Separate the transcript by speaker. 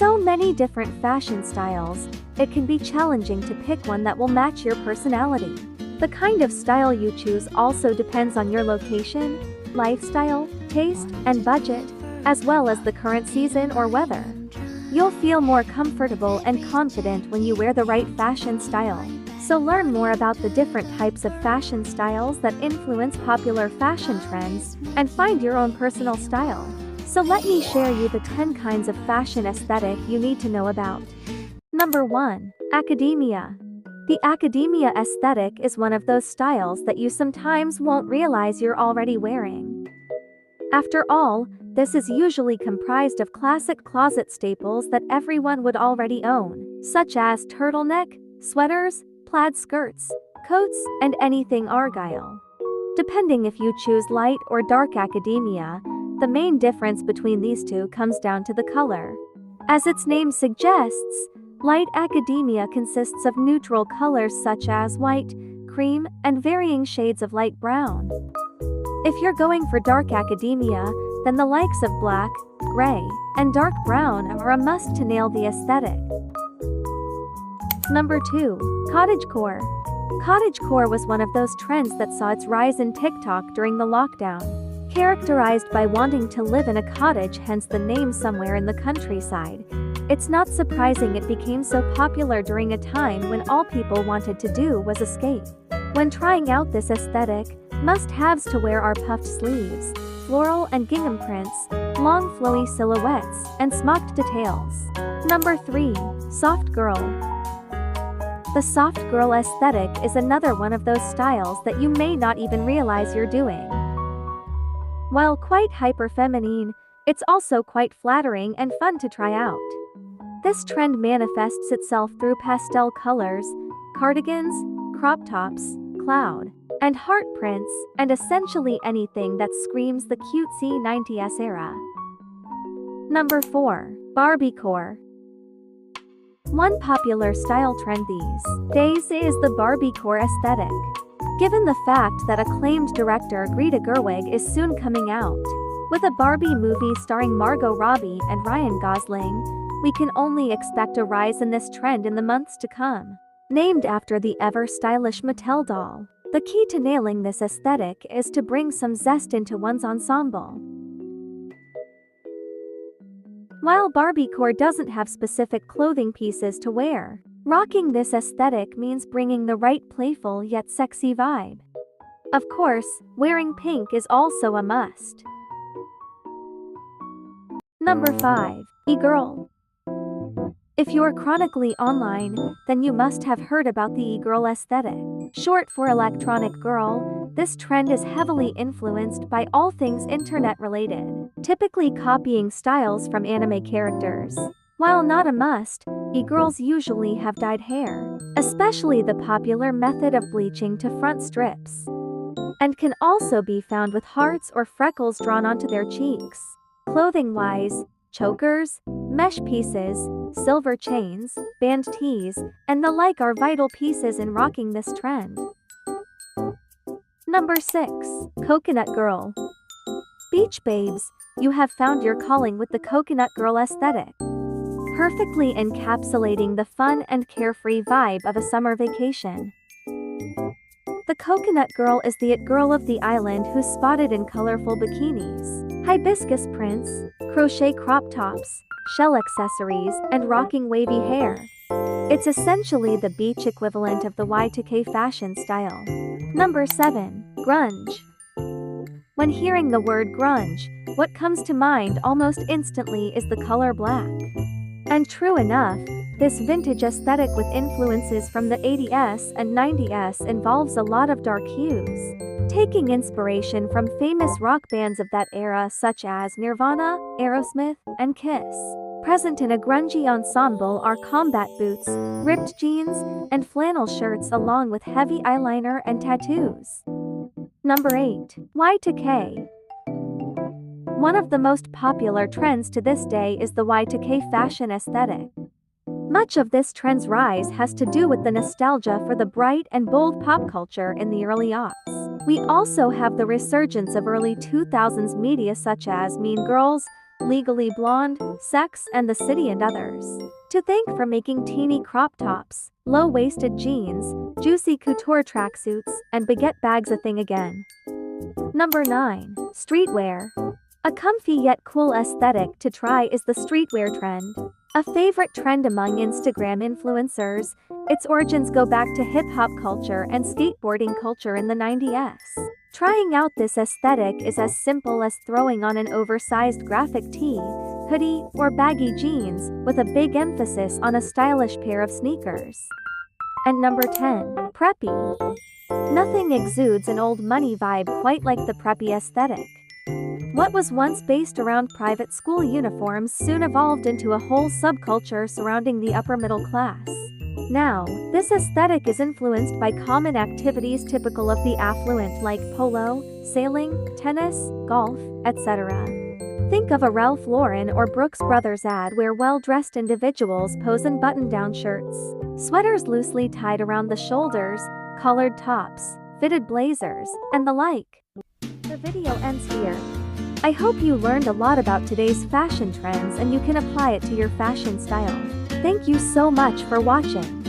Speaker 1: so many different fashion styles, it can be challenging to pick one that will match your personality. The kind of style you choose also depends on your location, lifestyle, taste, and budget, as well as the current season or weather. You'll feel more comfortable and confident when you wear the right fashion style. So learn more about the different types of fashion styles that influence popular fashion trends, and find your own personal style. So let me share you the 10 kinds of fashion aesthetic you need to know about. Number 1. Academia. The academia aesthetic is one of those styles that you sometimes won't realize you're already wearing. After all, this is usually comprised of classic closet staples that everyone would already own, such as turtleneck, sweaters, plaid skirts, coats, and anything argyle. Depending if you choose light or dark academia, the main difference between these two comes down to the color. As its name suggests, light academia consists of neutral colors such as white, cream, and varying shades of light brown. If you're going for dark academia, then the likes of black, gray, and dark brown are a must to nail the aesthetic. Number 2. Cottage Core. Cottage Core was one of those trends that saw its rise in TikTok during the lockdown. Characterized by wanting to live in a cottage, hence the name somewhere in the countryside, it's not surprising it became so popular during a time when all people wanted to do was escape. When trying out this aesthetic, must-haves to wear are puffed sleeves, floral and gingham prints, long flowy silhouettes, and smocked details. Number 3. Soft Girl. The soft girl aesthetic is another one of those styles that you may not even realize you're doing. While quite hyper-feminine, it's also quite flattering and fun to try out. This trend manifests itself through pastel colors, cardigans, crop tops, cloud, and heart prints, and essentially anything that screams the cutesy 90s era. Number 4. Barbie Core. One popular style trend these days is the Barbie Core aesthetic. Given the fact that acclaimed director Greta Gerwig is soon coming out with a Barbie movie starring Margot Robbie and Ryan Gosling, we can only expect a rise in this trend in the months to come. Named after the ever-stylish Mattel doll, the key to nailing this aesthetic is to bring some zest into one's ensemble. While Barbie Core doesn't have specific clothing pieces to wear, rocking this aesthetic means bringing the right playful yet sexy vibe. Of course, wearing pink is also a must. Number 5. Egirl. If you're chronically online, then you must have heard about the Egirl aesthetic. Short for electronic girl, this trend is heavily influenced by all things internet-related, typically copying styles from anime characters. While not a must, e-girls usually have dyed hair, especially the popular method of bleaching to front strips, and can also be found with hearts or freckles drawn onto their cheeks. Clothing-wise, chokers, mesh pieces, silver chains, band tees, and the like are vital pieces in rocking this trend. Number 6. Coconut Girl. Beach babes, you have found your calling with the coconut girl aesthetic, perfectly encapsulating the fun and carefree vibe of a summer vacation. The coconut girl is the it girl of the island who's spotted in colorful bikinis, hibiscus prints, crochet crop tops, shell accessories, and rocking wavy hair. It's essentially the beach equivalent of the Y2K fashion style. Number 7. Grunge. When hearing the word grunge, what comes to mind almost instantly is the color black. And true enough, this vintage aesthetic with influences from the 80s and 90s involves a lot of dark hues, taking inspiration from famous rock bands of that era such as Nirvana, Aerosmith, and Kiss. Present in a grungy ensemble are combat boots, ripped jeans, and flannel shirts along with heavy eyeliner and tattoos. Number 8. Y2K. One of the most popular trends to this day is the Y2K fashion aesthetic. Much of this trend's rise has to do with the nostalgia for the bright and bold pop culture in the early aughts. We also have the resurgence of early 2000s media such as Mean Girls, Legally Blonde, Sex and the City and others. To thank for making teeny crop tops, low-waisted jeans, juicy couture tracksuits, and baguette bags a thing again. Number 9. Streetwear. A comfy yet cool aesthetic to try is the streetwear trend. A favorite trend among Instagram influencers, its origins go back to hip-hop culture and skateboarding culture in the 90s. Trying out this aesthetic is as simple as throwing on an oversized graphic tee, hoodie, or baggy jeans, with a big emphasis on a stylish pair of sneakers. And number 10. Preppy. Nothing exudes an old money vibe quite like the preppy aesthetic. What was once based around private school uniforms soon evolved into a whole subculture surrounding the upper middle class. Now, this aesthetic is influenced by common activities typical of the affluent like polo, sailing, tennis, golf, etc. Think of a Ralph Lauren or Brooks Brothers ad where well-dressed individuals pose in button-down shirts, sweaters loosely tied around the shoulders, collared tops, fitted blazers, and the like. The video ends here. I hope you learned a lot about today's fashion trends and you can apply it to your fashion style. Thank you so much for watching.